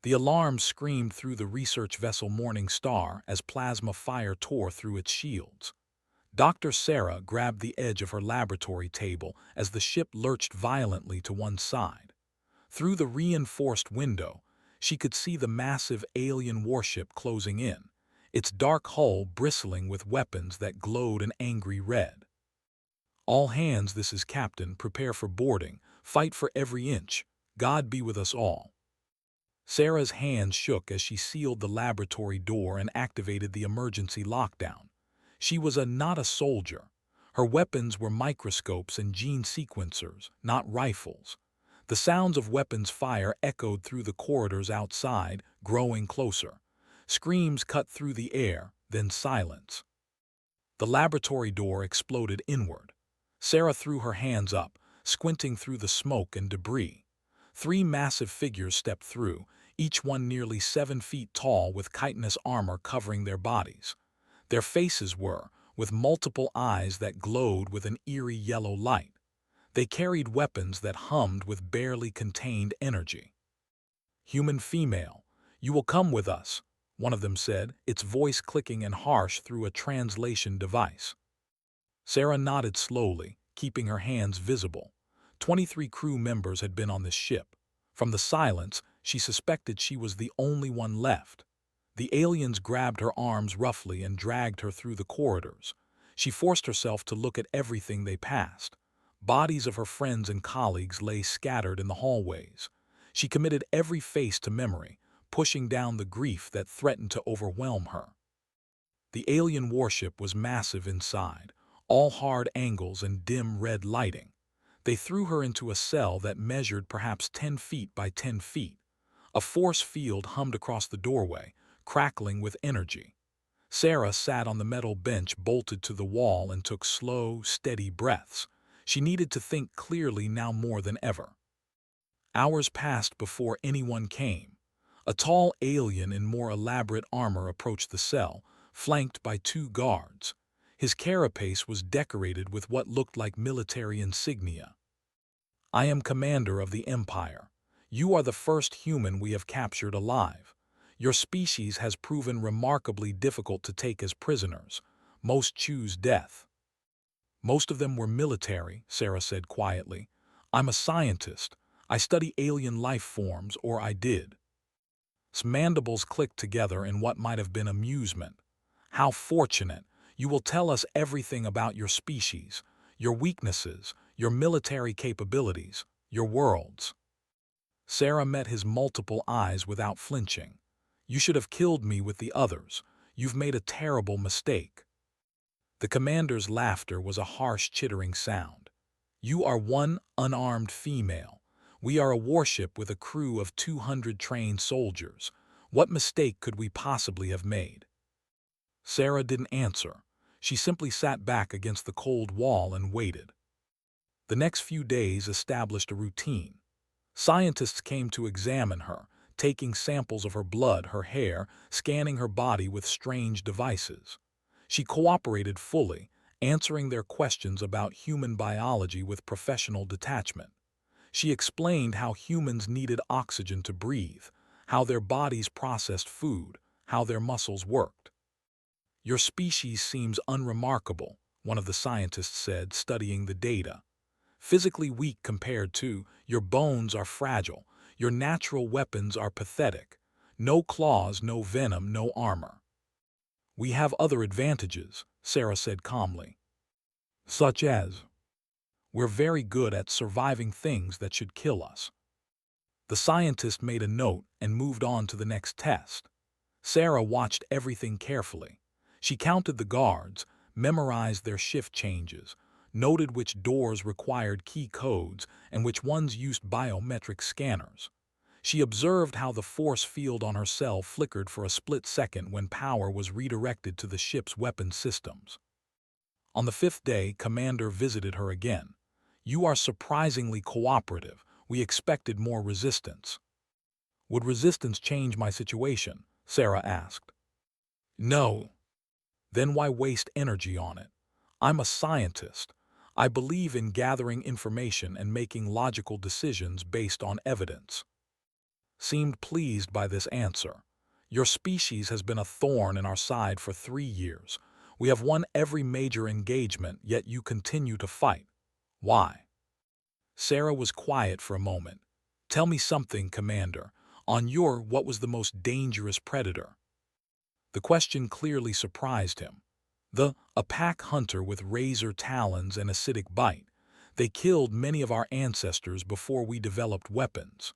The alarm screamed through the research vessel Morning Star as plasma fire tore through its shields. Dr. Sarah grabbed the edge of her laboratory table as the ship lurched violently to one side. Through the reinforced window, she could see the massive alien warship closing in, its dark hull bristling with weapons that glowed an angry red. "All hands, this is Captain. Prepare for boarding. Fight for every inch. God be with us all." Sarah's hands shook as she sealed the laboratory door and activated the emergency lockdown. She was not a soldier. Her weapons were microscopes and gene sequencers, not rifles. The sounds of weapons fire echoed through the corridors outside, growing closer. Screams cut through the air, then silence. The laboratory door exploded inward. Sarah threw her hands up, squinting through the smoke and debris. Three massive figures stepped through, each one nearly 7 feet tall with chitinous armor covering their bodies. Their faces were, with multiple eyes that glowed with an eerie yellow light. They carried weapons that hummed with barely contained energy. "Human female, you will come with us," one of them said, its voice clicking and harsh through a translation device. Sarah nodded slowly, keeping her hands visible. 23 crew members had been on this ship. From the silence, she suspected she was the only one left. The aliens grabbed her arms roughly and dragged her through the corridors. She forced herself to look at everything they passed. Bodies of her friends and colleagues lay scattered in the hallways. She committed every face to memory, pushing down the grief that threatened to overwhelm her. The alien warship was massive inside, all hard angles and dim red lighting. They threw her into a cell that measured perhaps 10 feet by 10 feet. A force field hummed across the doorway, crackling with energy. Sarah sat on the metal bench bolted to the wall and took slow, steady breaths. She needed to think clearly now more than ever. Hours passed before anyone came. A tall alien in more elaborate armor approached the cell, flanked by 2 guards. His carapace was decorated with what looked like military insignia. "I am commander of the Empire. You are the first human we have captured alive. Your species has proven remarkably difficult to take as prisoners. Most choose death." "Most of them were military," Sarah said quietly. "I'm a scientist. I study alien life forms, or I did." Mandibles clicked together in what might have been amusement. "How fortunate! You will tell us everything about your species, your weaknesses, your military capabilities, your worlds." Sarah met his multiple eyes without flinching. "You should have killed me with the others. You've made a terrible mistake." The commander's laughter was a harsh, chittering sound. "You are one unarmed female. We are a warship with a crew of 200 trained soldiers. What mistake could we possibly have made?" Sarah didn't answer. She simply sat back against the cold wall and waited. The next few days established a routine. Scientists came to examine her, taking samples of her blood, her hair, scanning her body with strange devices. She cooperated fully, answering their questions about human biology with professional detachment. She explained how humans needed oxygen to breathe, how their bodies processed food, how their muscles worked. "Your species seems unremarkable," one of the scientists said, studying the data. "Physically weak compared to, your bones are fragile, your natural weapons are pathetic. No claws, no venom, no armor." "We have other advantages," Sarah said calmly. "Such as?" "We're very good at surviving things that should kill us." The scientist made a note and moved on to the next test. Sarah watched everything carefully. She counted the guards, memorized their shift changes, noted which doors required key codes and which ones used biometric scanners. She observed how the force field on her cell flickered for a split second when power was redirected to the ship's weapon systems. On the 5th day, Commander visited her again. "You are surprisingly cooperative. We expected more resistance." "Would resistance change my situation?" Sarah asked. "No." "Then why waste energy on it? I'm a scientist. I believe in gathering information and making logical decisions based on evidence." seemed pleased by this answer. Your species has been a thorn in our side for 3 years. We have won every major engagement, yet you continue to fight. Why? Sarah was quiet for a moment. Tell me something, Commander. On your, what was the most dangerous predator? The question clearly surprised him. A pack hunter with razor talons and acidic bite. They killed many of our ancestors before we developed weapons.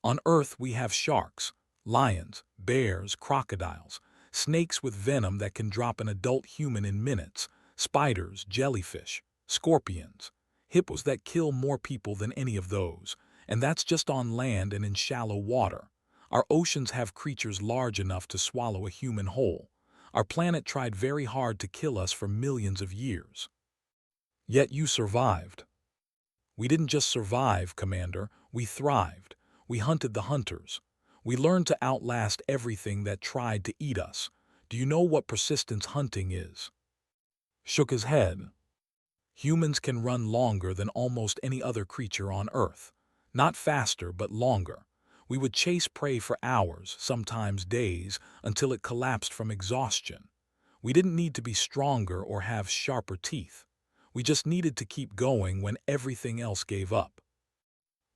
On Earth we have sharks, lions, bears, crocodiles, snakes with venom that can drop an adult human in minutes, spiders, jellyfish, scorpions, hippos that kill more people than any of those, and that's just on land and in shallow water. Our oceans have creatures large enough to swallow a human whole. Our planet tried very hard to kill us for millions of years. Yet you survived. We didn't just survive, Commander, we thrived. We hunted the hunters. We learned to outlast everything that tried to eat us. Do you know what persistence hunting is? Shook his head. Humans can run longer than almost any other creature on Earth. Not faster, but longer. We would chase prey for hours, sometimes days, until it collapsed from exhaustion. We didn't need to be stronger or have sharper teeth. We just needed to keep going when everything else gave up.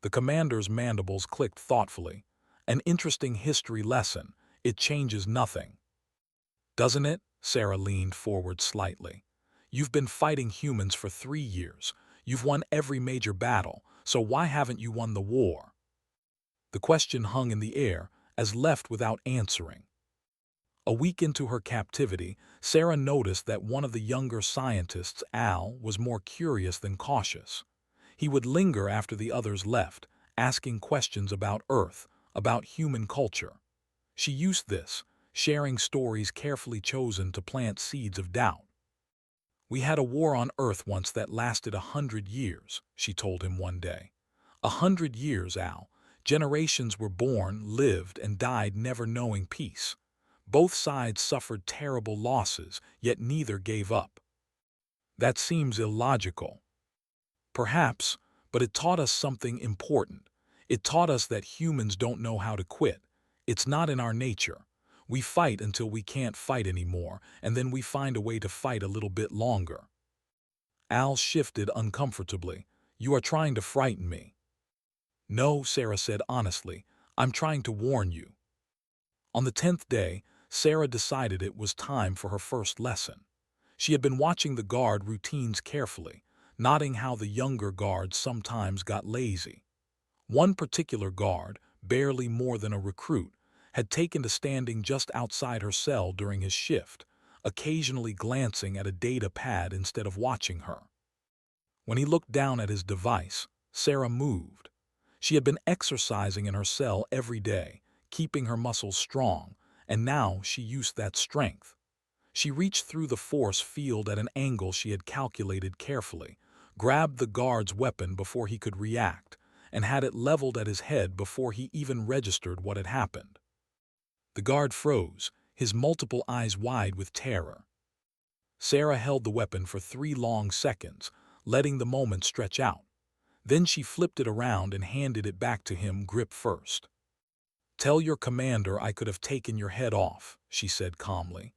The commander's mandibles clicked thoughtfully. An interesting history lesson. It changes nothing. Doesn't it? Sarah leaned forward slightly. You've been fighting humans for 3 years. You've won every major battle, so why haven't you won the war? The question hung in the air, as left without answering. A week into her captivity, Sarah noticed that one of the younger scientists, Al, was more curious than cautious. He would linger after the others left, asking questions about Earth, about human culture. She used this, sharing stories carefully chosen to plant seeds of doubt. We had a war on Earth once that lasted 100 years, she told him one day. 100 years, Al. Generations were born, lived, and died never knowing peace. Both sides suffered terrible losses, yet neither gave up. That seems illogical. Perhaps, but it taught us something important. It taught us that humans don't know how to quit. It's not in our nature. We fight until we can't fight anymore, and then we find a way to fight a little bit longer. Al shifted uncomfortably. You are trying to frighten me. No, Sarah said honestly. I'm trying to warn you. On the 10th day, Sarah decided it was time for her first lesson. She had been watching the guard routines carefully, noting how the younger guards sometimes got lazy. One particular guard, barely more than a recruit, had taken to standing just outside her cell during his shift, occasionally glancing at a data pad instead of watching her. When he looked down at his device, Sarah moved. She had been exercising in her cell every day, keeping her muscles strong, and now she used that strength. She reached through the force field at an angle she had calculated carefully, grabbed the guard's weapon before he could react, and had it leveled at his head before he even registered what had happened. The guard froze, his multiple eyes wide with terror. Sarah held the weapon for 3 long seconds, letting the moment stretch out. Then she flipped it around and handed it back to him, grip first. Tell your commander I could have taken your head off, she said calmly.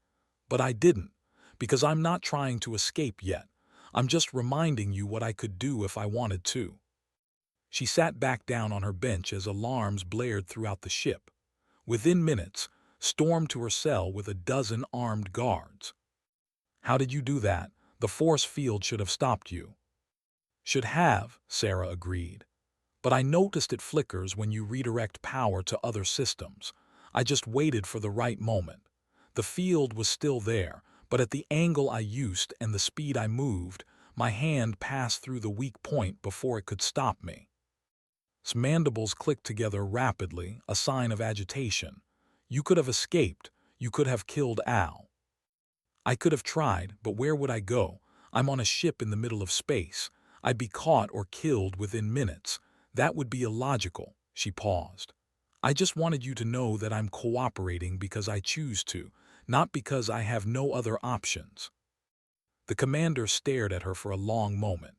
But I didn't, because I'm not trying to escape yet. I'm just reminding you what I could do if I wanted to. She sat back down on her bench as alarms blared throughout the ship. Within minutes, stormed to her cell with a dozen armed guards. How did you do that? The force field should have stopped you. Should have, Sarah agreed. But I noticed it flickers when you redirect power to other systems. I just waited for the right moment. The field was still there, but at the angle I used and the speed I moved, my hand passed through the weak point before it could stop me. His mandibles clicked together rapidly, a sign of agitation. You could have escaped. You could have killed Al. I could have tried, but where would I go? I'm on a ship in the middle of space. I'd be caught or killed within minutes. That would be illogical. She paused. I just wanted you to know that I'm cooperating because I choose to, not because I have no other options. The commander stared at her for a long moment.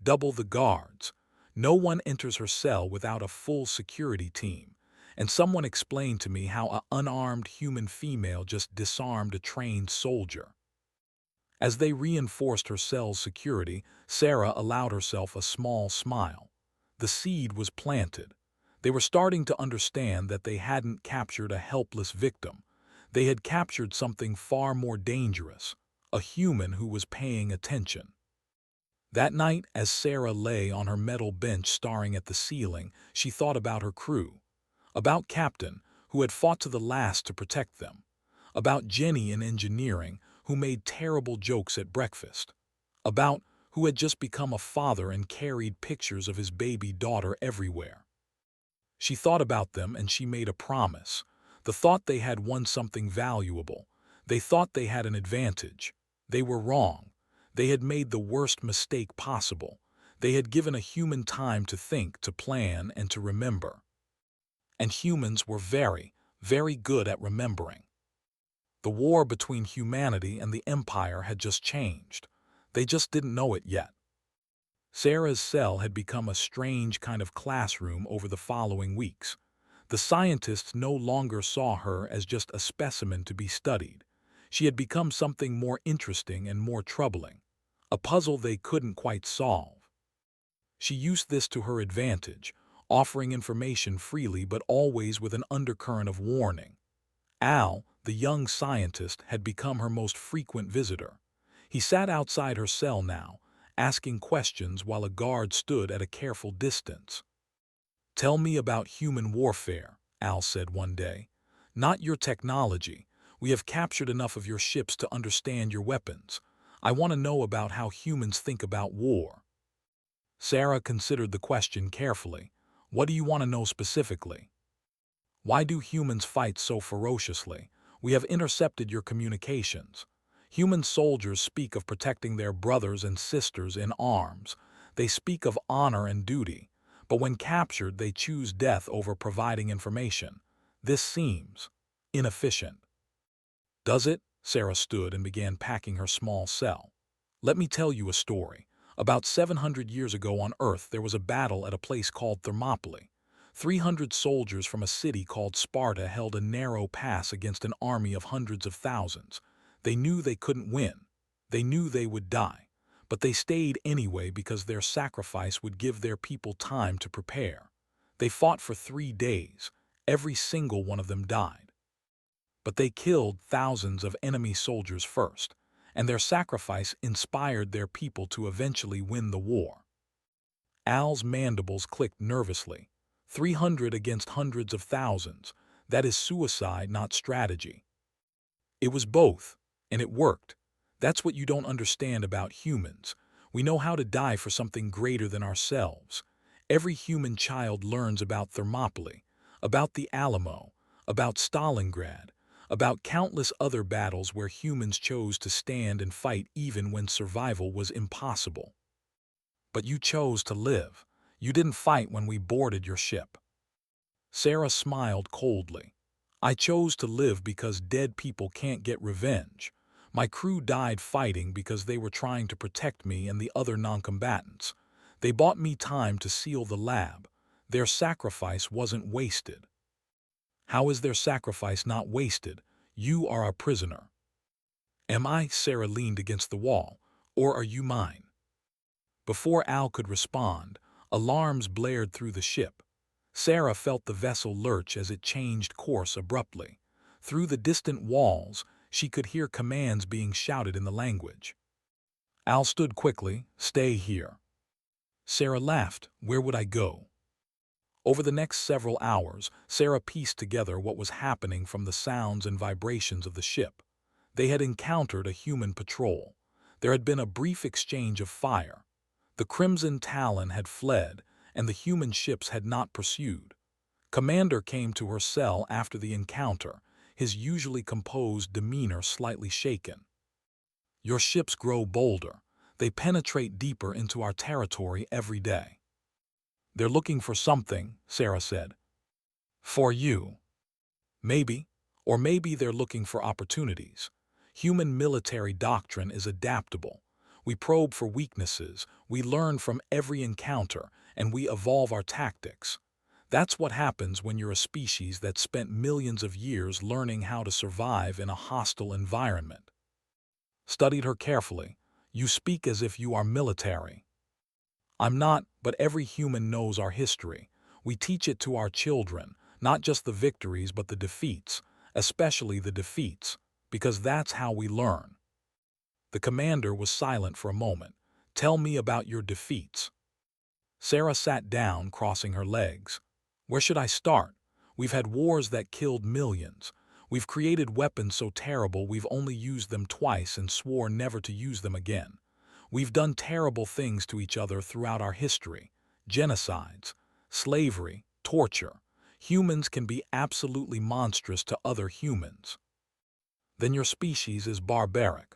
Double the guards. No one enters her cell without a full security team. and someone explained to me how an unarmed human female just disarmed a trained soldier. As they reinforced her cell's security, Sarah allowed herself a small smile. The seed was planted. They were starting to understand that they hadn't captured a helpless victim. They had captured something far more dangerous, a human who was paying attention. That night, as Sarah lay on her metal bench staring at the ceiling, she thought about her crew, about Captain, who had fought to the last to protect them, about Jenny in engineering, who made terrible jokes at breakfast, about who had just become a father and carried pictures of his baby daughter everywhere. She thought about them and she made a promise. The thought they had won something valuable. They thought they had an advantage. They were wrong. They had made the worst mistake possible. They had given a human time to think, to plan, and to remember. And humans were very, very good at remembering. The war between humanity and the Empire had just changed. They just didn't know it yet. Sarah's cell had become a strange kind of classroom over the following weeks. The scientists no longer saw her as just a specimen to be studied. She had become something more interesting and more troubling, a puzzle they couldn't quite solve. She used this to her advantage, offering information freely but always with an undercurrent of warning. Al, the young scientist, had become her most frequent visitor. He sat outside her cell now, asking questions while a guard stood at a careful distance. "Tell me about human warfare," Al said one day. "Not your technology. We have captured enough of your ships to understand your weapons. I want to know about how humans think about war." Sarah considered the question carefully. "What do you want to know specifically?" "Why do humans fight so ferociously? We have intercepted your communications. Human soldiers speak of protecting their brothers and sisters in arms. They speak of honor and duty, but when captured they choose death over providing information. This seems inefficient." "Does it?" Sarah stood and began packing her small cell. "Let me tell you a story. About 700 years ago on Earth there was a battle at a place called Thermopylae. 300 soldiers from a city called Sparta held a narrow pass against an army of hundreds of thousands. They knew they couldn't win. They knew they would die. But they stayed anyway because their sacrifice would give their people time to prepare. They fought for 3 days. Every single one of them died. But they killed thousands of enemy soldiers first, and their sacrifice inspired their people to eventually win the war." Al's mandibles clicked nervously. 300 against hundreds of thousands. That is suicide, not strategy. "It was both, and it worked. That's what you don't understand about humans. We know how to die for something greater than ourselves. Every human child learns about Thermopylae, about the Alamo, about Stalingrad, about countless other battles where humans chose to stand and fight even when survival was impossible. But you chose to live. You didn't fight when we boarded your ship." Sarah smiled coldly. "I chose to live because dead people can't get revenge. My crew died fighting because they were trying to protect me and the other noncombatants. They bought me time to seal the lab. Their sacrifice wasn't wasted." "How is their sacrifice not wasted? You are a prisoner." "Am I?" Sarah leaned against the wall. "Or are you mine?" Before Al could respond, alarms blared through the ship. Sarah felt the vessel lurch as it changed course abruptly. Through the distant walls, she could hear commands being shouted in the language. Al stood quickly. "Stay here." Sarah laughed. "Where would I go?" Over the next several hours, Sarah pieced together what was happening from the sounds and vibrations of the ship. They had encountered a human patrol. There had been a brief exchange of fire. The Crimson Talon had fled, and the human ships had not pursued. Commander came to her cell after the encounter, his usually composed demeanor slightly shaken. "Your ships grow bolder. They penetrate deeper into our territory every day." "They're looking for something," Sarah said. "For you." "Maybe. Or maybe they're looking for opportunities. Human military doctrine is adaptable. We probe for weaknesses, we learn from every encounter, and we evolve our tactics. That's what happens when you're a species that spent millions of years learning how to survive in a hostile environment. Studied her carefully. You speak as if you are military. I'm not, but every human knows our history. We teach it to our children, not just the victories but the defeats, especially the defeats, because that's how we learn. The commander was silent for a moment. Tell me about your defeats. Sarah sat down, crossing her legs. Where should I start? We've had wars that killed millions. We've created weapons so terrible we've only used them twice and swore never to use them again. We've done terrible things to each other throughout our history. Genocides, slavery, torture. Humans can be absolutely monstrous to other humans. Then your species is barbaric.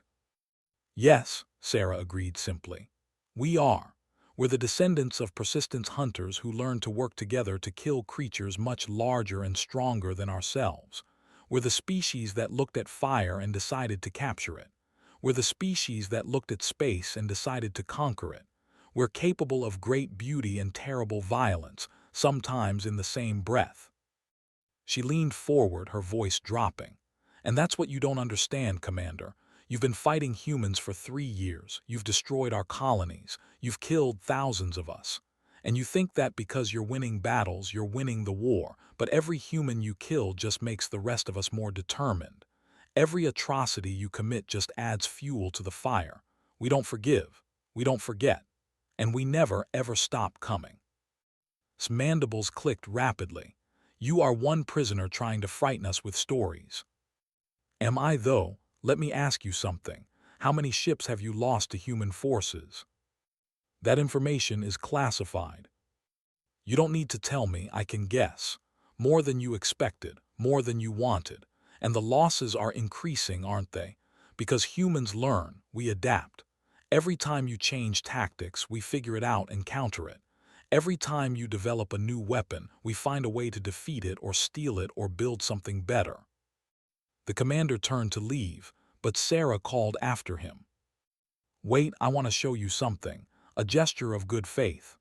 Yes, Sarah agreed simply. We are. We're the descendants of persistence hunters who learned to work together to kill creatures much larger and stronger than ourselves. We're the species that looked at fire and decided to capture it. We're the species that looked at space and decided to conquer it. We're capable of great beauty and terrible violence, sometimes in the same breath. She leaned forward, her voice dropping. And that's what you don't understand, Commander. You've been fighting humans for 3 years. You've destroyed our colonies. You've killed thousands of us. And you think that because you're winning battles, you're winning the war. But every human you kill just makes the rest of us more determined. Every atrocity you commit just adds fuel to the fire. We don't forgive. We don't forget. And we never, ever stop coming. His mandibles clicked rapidly. You are one prisoner trying to frighten us with stories. Am I, though? Let me ask you something. How many ships have you lost to human forces? That information is classified. You don't need to tell me, I can guess. More than you expected, more than you wanted. And the losses are increasing, aren't they? Because humans learn, we adapt. Every time you change tactics, we figure it out and counter it. Every time you develop a new weapon, we find a way to defeat it or steal it or build something better. The commander turned to leave, but Sarah called after him. Wait, I want to show you something. A gesture of good faith.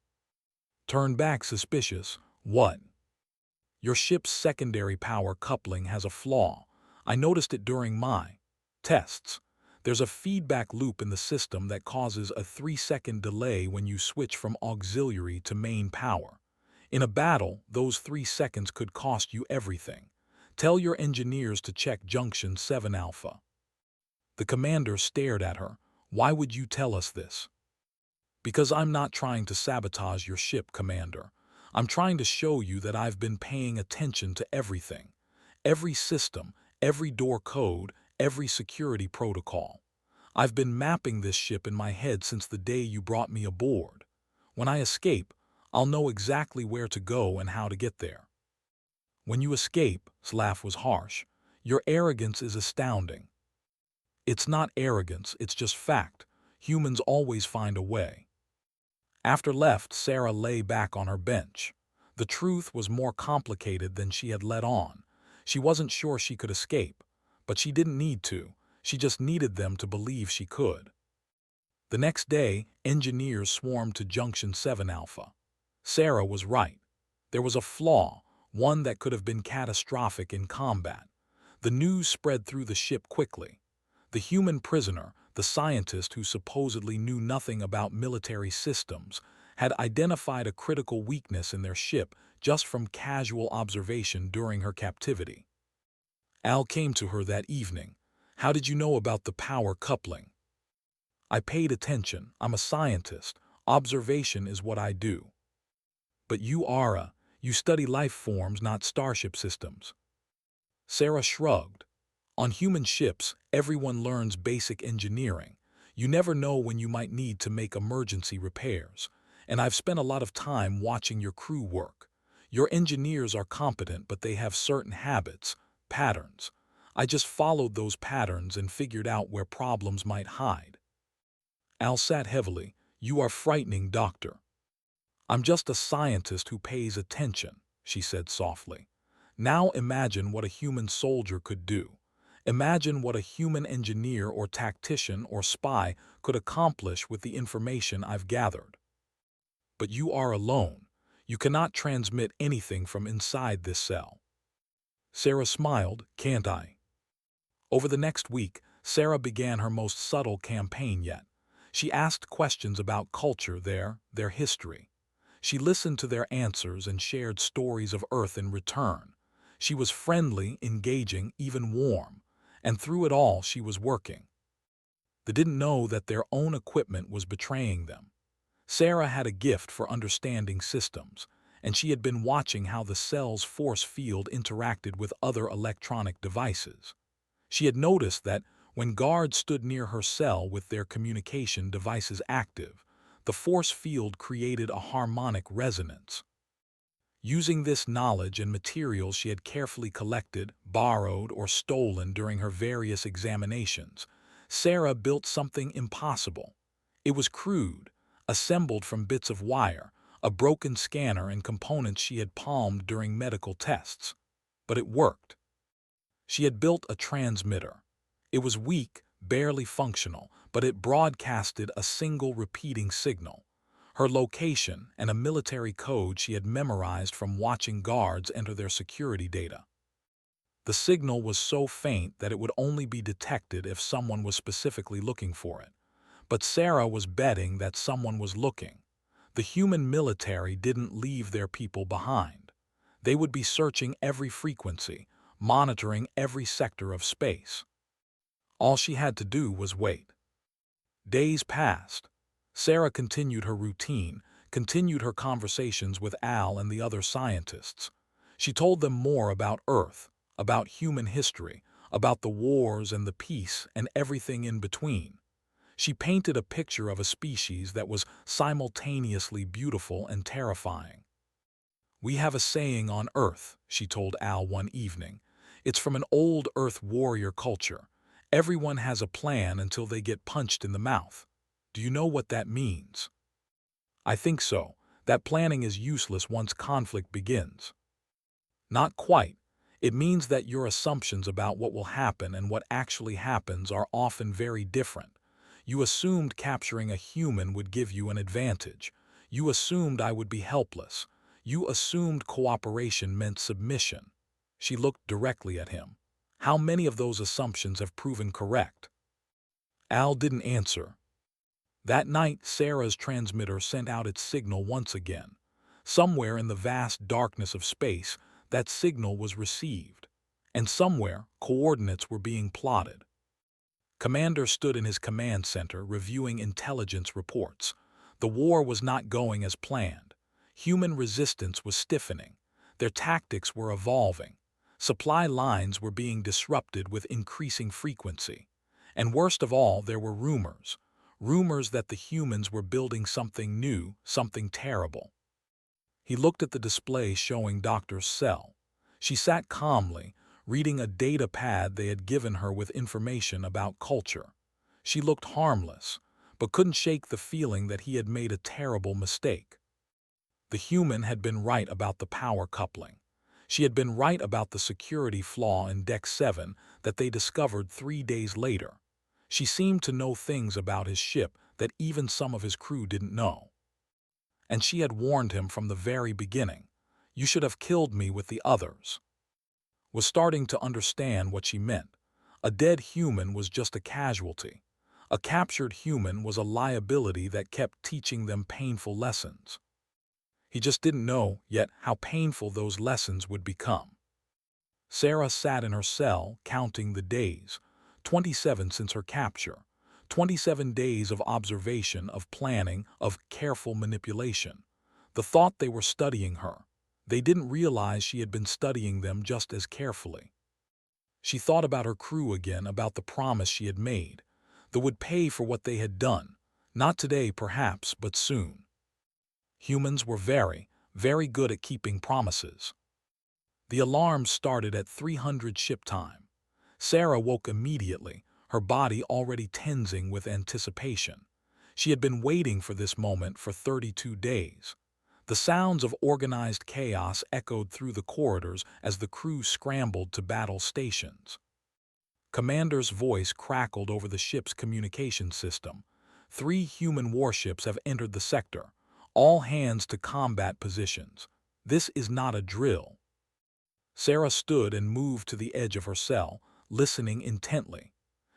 Turn back, suspicious. What? Your ship's secondary power coupling has a flaw. I noticed it during my tests. There's a feedback loop in the system that causes a 3-second delay when you switch from auxiliary to main power. In a battle, those 3 seconds could cost you everything. Tell your engineers to check Junction 7 Alpha. The commander stared at her. Why would you tell us this? Because I'm not trying to sabotage your ship, Commander. I'm trying to show you that I've been paying attention to everything. Every system, every door code, every security protocol. I've been mapping this ship in my head since the day you brought me aboard. When I escape, I'll know exactly where to go and how to get there. When you escape, his laugh was harsh, your arrogance is astounding. It's not arrogance, it's just fact. Humans always find a way. After left, Sarah lay back on her bench. The truth was more complicated than she had let on. She wasn't sure she could escape, but she didn't need to. She just needed them to believe she could. The next day, engineers swarmed to Junction 7 Alpha. Sarah was right. There was a flaw, one that could have been catastrophic in combat. The news spread through the ship quickly. The human prisoner, the scientist who supposedly knew nothing about military systems, had identified a critical weakness in their ship just from casual observation during her captivity. Al came to her that evening. How did you know about the power coupling? I paid attention. I'm a scientist. Observation is what I do. But you study life forms, not starship systems. Sarah shrugged. On human ships, everyone learns basic engineering. You never know when you might need to make emergency repairs. And I've spent a lot of time watching your crew work. Your engineers are competent, but they have certain habits, patterns. I just followed those patterns and figured out where problems might hide. Al sat heavily. You are frightening, Doctor. I'm just a scientist who pays attention, she said softly. Now imagine what a human soldier could do. Imagine what a human engineer or tactician or spy could accomplish with the information I've gathered. But you are alone. You cannot transmit anything from inside this cell." Sarah smiled. "Can't I?" Over the next week, Sarah began her most subtle campaign yet. She asked questions about culture there, their history. She listened to their answers and shared stories of Earth in return. She was friendly, engaging, even warm. And through it all, she was working. They didn't know that their own equipment was betraying them. Sarah had a gift for understanding systems, and she had been watching how the cell's force field interacted with other electronic devices. She had noticed that when guards stood near her cell with their communication devices active, the force field created a harmonic resonance. Using this knowledge and materials she had carefully collected, borrowed, or stolen during her various examinations, Sarah built something impossible. It was crude, assembled from bits of wire, a broken scanner and components she had palmed during medical tests. But it worked. She had built a transmitter. It was weak, barely functional, but it broadcasted a single repeating signal. Her location and a military code she had memorized from watching guards enter their security data. The signal was so faint that it would only be detected if someone was specifically looking for it. But Sarah was betting that someone was looking. The human military didn't leave their people behind. They would be searching every frequency, monitoring every sector of space. All she had to do was wait. Days passed. Sarah continued her routine, continued her conversations with Al and the other scientists. She told them more about Earth, about human history, about the wars and the peace and everything in between. She painted a picture of a species that was simultaneously beautiful and terrifying. "We have a saying on Earth," she told Al one evening. "It's from an old Earth warrior culture. Everyone has a plan until they get punched in the mouth. Do you know what that means?" "I think so. That planning is useless once conflict begins." "Not quite. It means that your assumptions about what will happen and what actually happens are often very different. You assumed capturing a human would give you an advantage. You assumed I would be helpless. You assumed cooperation meant submission." She looked directly at him. "How many of those assumptions have proven correct?" Al didn't answer. That night, Sarah's transmitter sent out its signal once again. Somewhere in the vast darkness of space, that signal was received. And somewhere, coordinates were being plotted. Commander stood in his command center reviewing intelligence reports. The war was not going as planned. Human resistance was stiffening. Their tactics were evolving. Supply lines were being disrupted with increasing frequency. And worst of all, there were rumors. Rumors that the humans were building something new, something terrible. He looked at the display showing Dr. Cell. She sat calmly, reading a data pad they had given her with information about culture. She looked harmless, but couldn't shake the feeling that he had made a terrible mistake. The human had been right about the power coupling. She had been right about the security flaw in Deck 7 that they discovered 3 days later. She seemed to know things about his ship that even some of his crew didn't know. And she had warned him from the very beginning. "You should have killed me with the others." Was starting to understand what she meant. A dead human was just a casualty. A captured human was a liability that kept teaching them painful lessons. He just didn't know yet how painful those lessons would become. Sarah sat in her cell, counting the days. 27 since her capture. 27 days of observation, of planning, of careful manipulation. The thought they were studying her. They didn't realize she had been studying them just as carefully. She thought about her crew again, about the promise she had made. They would pay for what they had done. Not today, perhaps, but soon. Humans were very, very good at keeping promises. The alarm started at 300 ship time. Sarah woke immediately, her body already tensing with anticipation. She had been waiting for this moment for 32 days. The sounds of organized chaos echoed through the corridors as the crew scrambled to battle stations. Commander's voice crackled over the ship's communication system. 3 human warships have entered the sector. All hands to combat positions. This is not a drill. Sarah stood and moved to the edge of her cell, listening intently.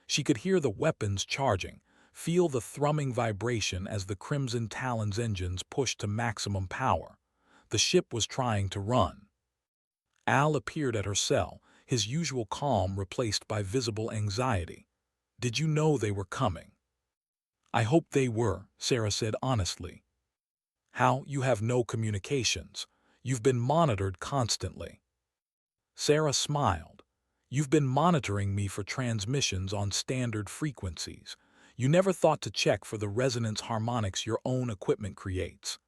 She could hear the weapons charging, feel the thrumming vibration as the Crimson Talon's engines pushed to maximum power. The ship was trying to run. Al appeared at her cell, his usual calm replaced by visible anxiety. "Did you know they were coming?" "I hoped they were," Sarah said honestly. "How, you have no communications? You've been monitored constantly." Sarah smiled. "You've been monitoring me for transmissions on standard frequencies. You never thought to check for the resonance harmonics your own equipment creates."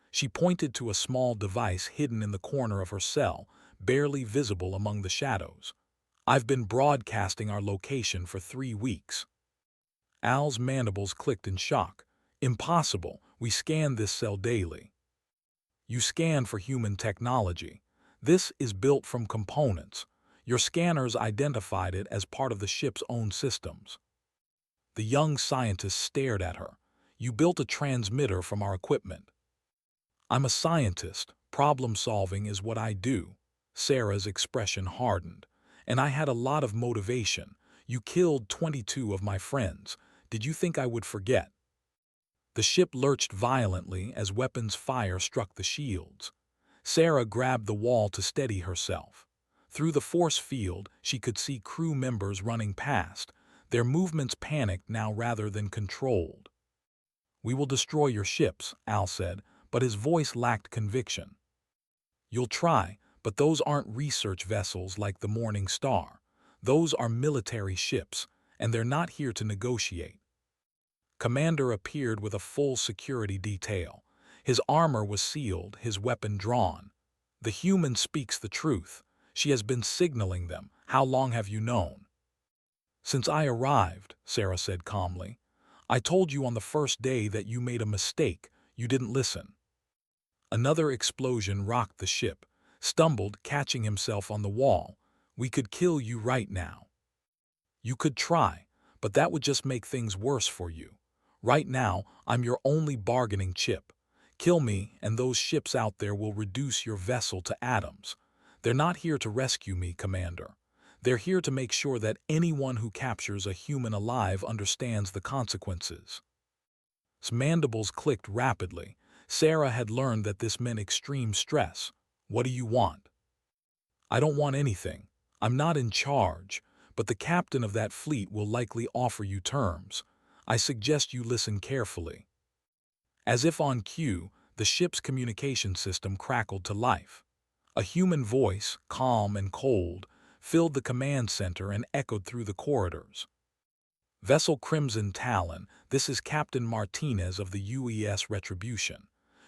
She pointed to a small device hidden in the corner of her cell, barely visible among the shadows. "I've been broadcasting our location for 3 weeks." Al's mandibles clicked in shock. "Impossible. We scan this cell daily." "You scan for human technology. This is built from components. Your scanners identified it as part of the ship's own systems." The young scientist stared at her. "You built a transmitter from our equipment." "I'm a scientist. Problem solving is what I do." Sarah's expression hardened. "And I had a lot of motivation. You killed 22 of my friends. Did you think I would forget?" The ship lurched violently as weapons fire struck the shields. Sarah grabbed the wall to steady herself. Through the force field, she could see crew members running past, their movements panicked now rather than controlled. "We will destroy your ships," Al said, but his voice lacked conviction. "You'll try, but those aren't research vessels like the Morning Star. Those are military ships, and they're not here to negotiate." Commander appeared with a full security detail. His armor was sealed, his weapon drawn. "The human speaks the truth. She has been signaling them. How long have you known?" "Since I arrived," Sarah said calmly. "I told you on the first day that you made a mistake. You didn't listen." Another explosion rocked the ship, stumbled, catching himself on the wall. "We could kill you right now." "You could try, but that would just make things worse for you. Right now, I'm your only bargaining chip. Kill me, and those ships out there will reduce your vessel to atoms. They're not here to rescue me, Commander. They're here to make sure that anyone who captures a human alive understands the consequences." His mandibles clicked rapidly. Sarah had learned that this meant extreme stress. "What do you want?" "I don't want anything. I'm not in charge, but the captain of that fleet will likely offer you terms. I suggest you listen carefully." As if on cue, the ship's communication system crackled to life. A human voice, calm and cold, filled the command center and echoed through the corridors. "Vessel Crimson Talon, this is Captain Martinez of the UES Retribution.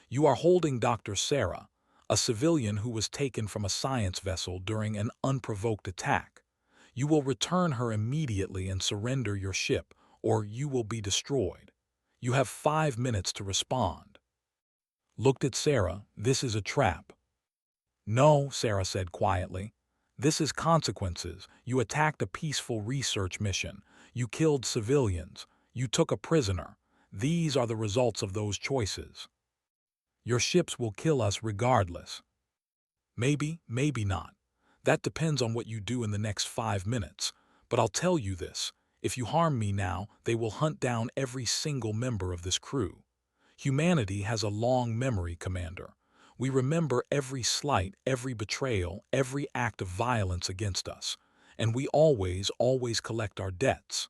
You are holding Dr. Sarah, a civilian who was taken from a science vessel during an unprovoked attack. You will return her immediately and surrender your ship, or you will be destroyed. You have 5 minutes to respond." Looked at Sarah. "This is a trap." "No," Sarah said quietly. "This is consequences. You attacked a peaceful research mission. You killed civilians. You took a prisoner. These are the results of those choices. Your ships will kill us regardless." "Maybe, maybe not. That depends on what you do in the next 5 minutes. But I'll tell you this. If you harm me now, they will hunt down every single member of this crew. Humanity has a long memory, Commander. We remember every slight, every betrayal, every act of violence against us. And we always, always collect our debts."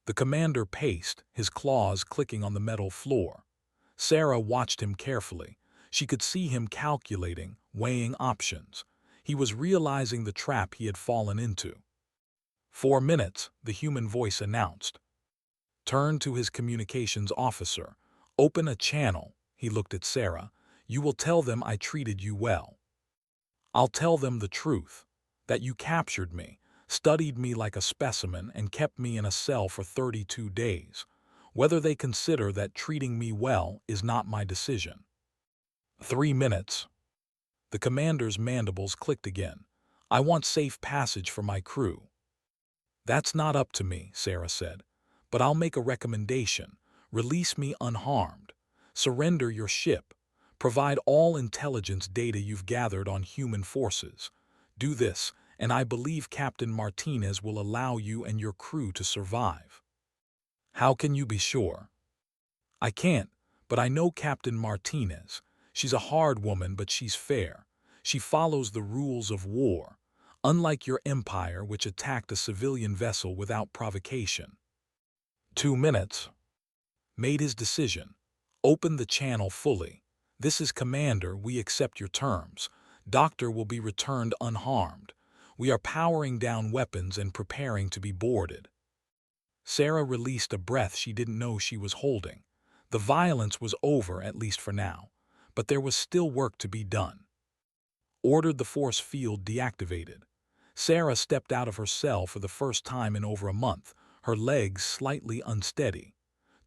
The commander paced, his claws clicking on the metal floor. Sarah watched him carefully. She could see him calculating, weighing options. He was realizing the trap he had fallen into. 4 minutes, the human voice announced. Turned to his communications officer. "Open a channel." He looked at Sarah. "You will tell them I treated you well. I'll tell them the truth, that you captured me, studied me like a specimen, and kept me in a cell for 32 days. Whether they consider that treating me well is not my decision." 3 minutes. The commander's mandibles clicked again. "I want safe passage for my crew." "That's not up to me," Sarah said. "But I'll make a recommendation. Release me unharmed. Surrender your ship. Provide all intelligence data you've gathered on human forces. Do this, and I believe Captain Martinez will allow you and your crew to survive. How can you be sure? I can't, but I know Captain Martinez. She's a hard woman, but she's fair. She follows the rules of war, unlike your empire, which attacked a civilian vessel without provocation. 2 minutes. Made his decision. Open the channel fully. This is Commander, we accept your terms. Doctor will be returned unharmed. We are powering down weapons and preparing to be boarded. Sarah released a breath she didn't know she was holding. The violence was over, at least for now, but there was still work to be done. Ordered the force field deactivated. Sarah stepped out of her cell for the first time in over a month, her legs slightly unsteady.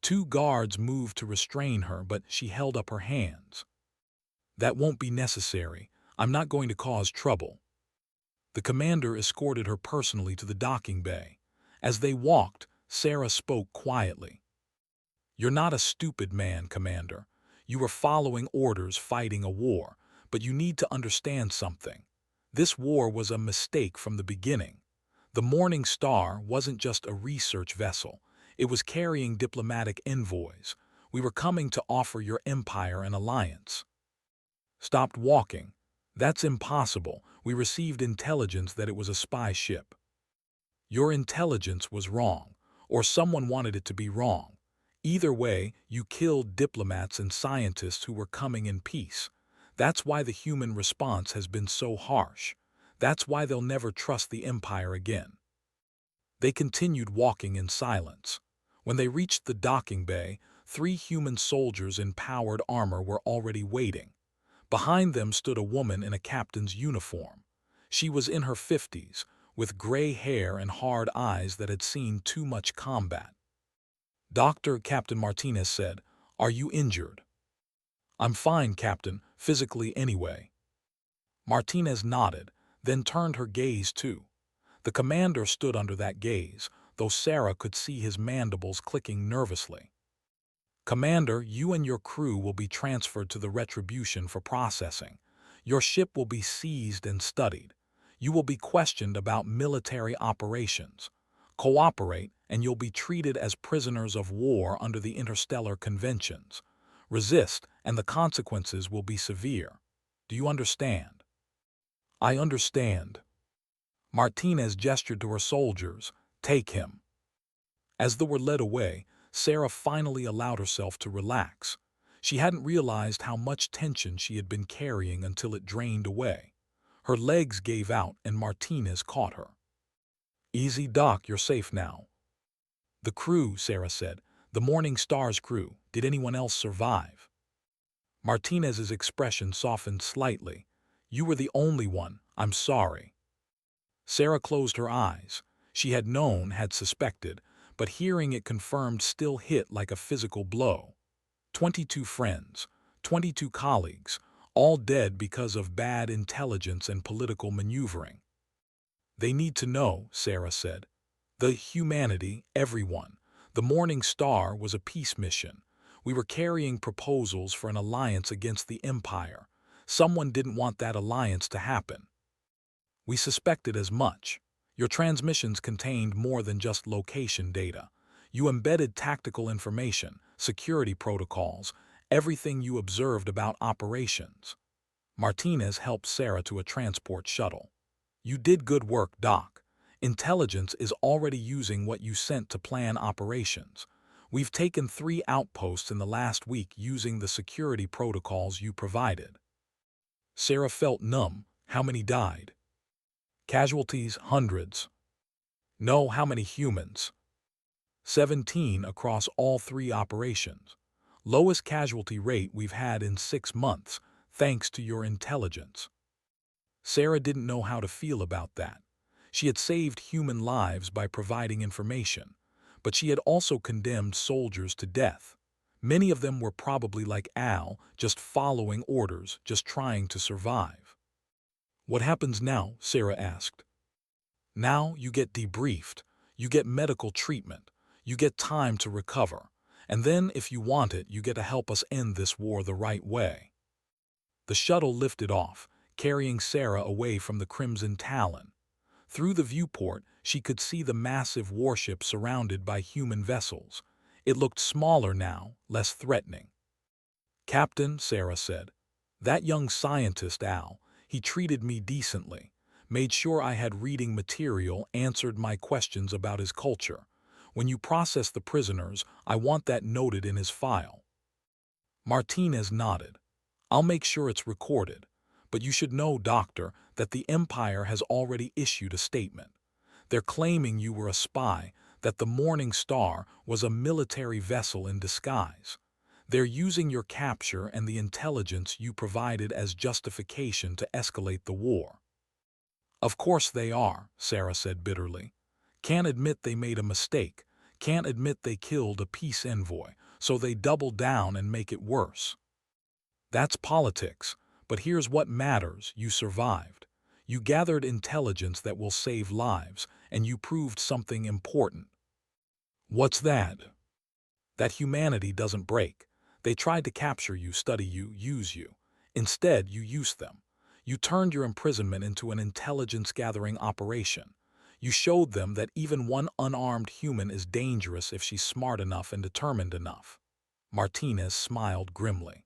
2 guards moved to restrain her, but she held up her hands. That won't be necessary. I'm not going to cause trouble. The commander escorted her personally to the docking bay. As they walked, Sarah spoke quietly. You're not a stupid man, Commander. You were following orders, fighting a war, but you need to understand something. This war was a mistake from the beginning. The Morning Star wasn't just a research vessel. It was carrying diplomatic envoys. We were coming to offer your empire an alliance. Stopped walking. That's impossible. We received intelligence that it was a spy ship. Your intelligence was wrong, or someone wanted it to be wrong. Either way, you killed diplomats and scientists who were coming in peace. That's why the human response has been so harsh. That's why they'll never trust the Empire again. They continued walking in silence. When they reached the docking bay, 3 human soldiers in powered armor were already waiting. Behind them stood a woman in a captain's uniform. She was in her 50s, with gray hair and hard eyes that had seen too much combat. Doctor, Captain Martinez said, "Are you injured?" "I'm fine, Captain, physically anyway." Martinez nodded, then turned her gaze too. The commander stood under that gaze, though Sarah could see his mandibles clicking nervously. "Commander, you and your crew will be transferred to the Retribution for processing. Your ship will be seized and studied. You will be questioned about military operations. Cooperate, and you'll be treated as prisoners of war under the interstellar conventions. Resist, and the consequences will be severe. Do you understand?" "I understand." Martinez gestured to her soldiers. "Take him." As they were led away, Sarah finally allowed herself to relax. She hadn't realized how much tension she had been carrying until it drained away. Her legs gave out and Martinez caught her. "Easy, Doc, you're safe now." "The crew," Sarah said. "The Morning Star's crew. Did anyone else survive?" Martinez's expression softened slightly. "You were the only one. I'm sorry." Sarah closed her eyes. She had known, had suspected, but hearing it confirmed still hit like a physical blow. 22 friends, 22 colleagues, all dead because of bad intelligence and political maneuvering. "They need to know," Sarah said. "The humanity, everyone. The Morning Star was a peace mission. We were carrying proposals for an alliance against the Empire. Someone didn't want that alliance to happen. We suspected as much. Your transmissions contained more than just location data. You embedded tactical information, security protocols, everything you observed about operations." Martinez helped Sarah to a transport shuttle. "You did good work, Doc. Intelligence is already using what you sent to plan operations. We've taken 3 outposts in the last week using the security protocols you provided." Sarah felt numb. How many died? Casualties, hundreds. No, how many humans? 17 across all 3 operations. Lowest casualty rate we've had in 6 months, thanks to your intelligence. Sarah didn't know how to feel about that. She had saved human lives by providing information, but she had also condemned soldiers to death. Many of them were probably like Al, just following orders, just trying to survive. "What happens now?" Sarah asked. "Now you get debriefed. You get medical treatment. You get time to recover. And then, if you want it, you get to help us end this war the right way." The shuttle lifted off, carrying Sarah away from the Crimson Talon. Through the viewport, she could see the massive warship surrounded by human vessels. It looked smaller now, less threatening. "Captain," Sarah said, "that young scientist, Al, he treated me decently, made sure I had reading material, answered my questions about his culture. When you process the prisoners, I want that noted in his file." Martinez nodded. "I'll make sure it's recorded. But you should know, Doctor, that the Empire has already issued a statement. They're claiming you were a spy, that the Morning Star was a military vessel in disguise. They're using your capture and the intelligence you provided as justification to escalate the war." "Of course they are," Sarah said bitterly. "Can't admit they made a mistake, can't admit they killed a peace envoy, so they double down and make it worse. That's politics, but here's what matters: you survived. You gathered intelligence that will save lives, and you proved something important." "What's that?" "That humanity doesn't break. They tried to capture you, study you, use you. Instead, you used them. You turned your imprisonment into an intelligence-gathering operation. You showed them that even one unarmed human is dangerous if she's smart enough and determined enough." Martinez smiled grimly.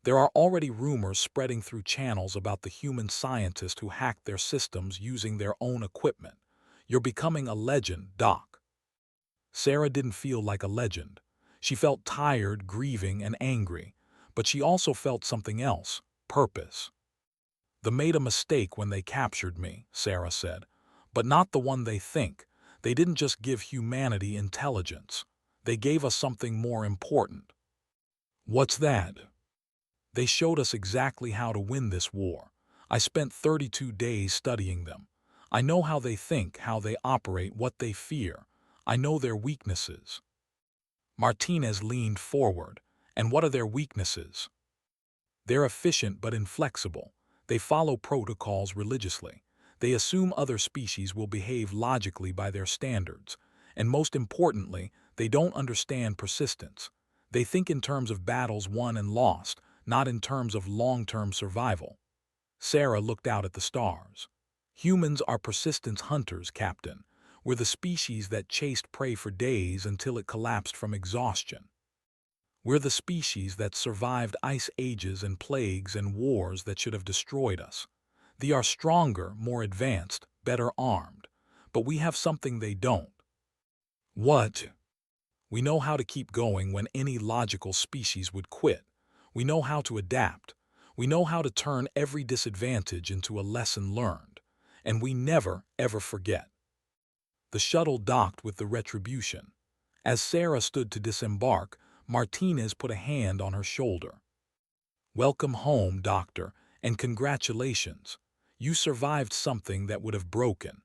"There are already rumors spreading through channels about the human scientist who hacked their systems using their own equipment. You're becoming a legend, Doc." Sarah didn't feel like a legend. She felt tired, grieving, and angry, but she also felt something else: purpose. "They made a mistake when they captured me," Sarah said, "but not the one they think. They didn't just give humanity intelligence. They gave us something more important." "What's that?" "They showed us exactly how to win this war. I spent 32 days studying them. I know how they think, how they operate, what they fear. I know their weaknesses." Martinez leaned forward. "And what are their weaknesses?" "They're efficient but inflexible. They follow protocols religiously. They assume other species will behave logically by their standards. And most importantly, they don't understand persistence. They think in terms of battles won and lost, not in terms of long-term survival." Sarah looked out at the stars. "Humans are persistence hunters, Captain. We're the species that chased prey for days until it collapsed from exhaustion. We're the species that survived ice ages and plagues and wars that should have destroyed us. They are stronger, more advanced, better armed. But we have something they don't." "What?" "We know how to keep going when any logical species would quit. We know how to adapt. We know how to turn every disadvantage into a lesson learned. And we never, ever forget." The shuttle docked with the Retribution. As Sarah stood to disembark, Martinez put a hand on her shoulder. "Welcome home, Doctor, and congratulations. You survived something that would have broken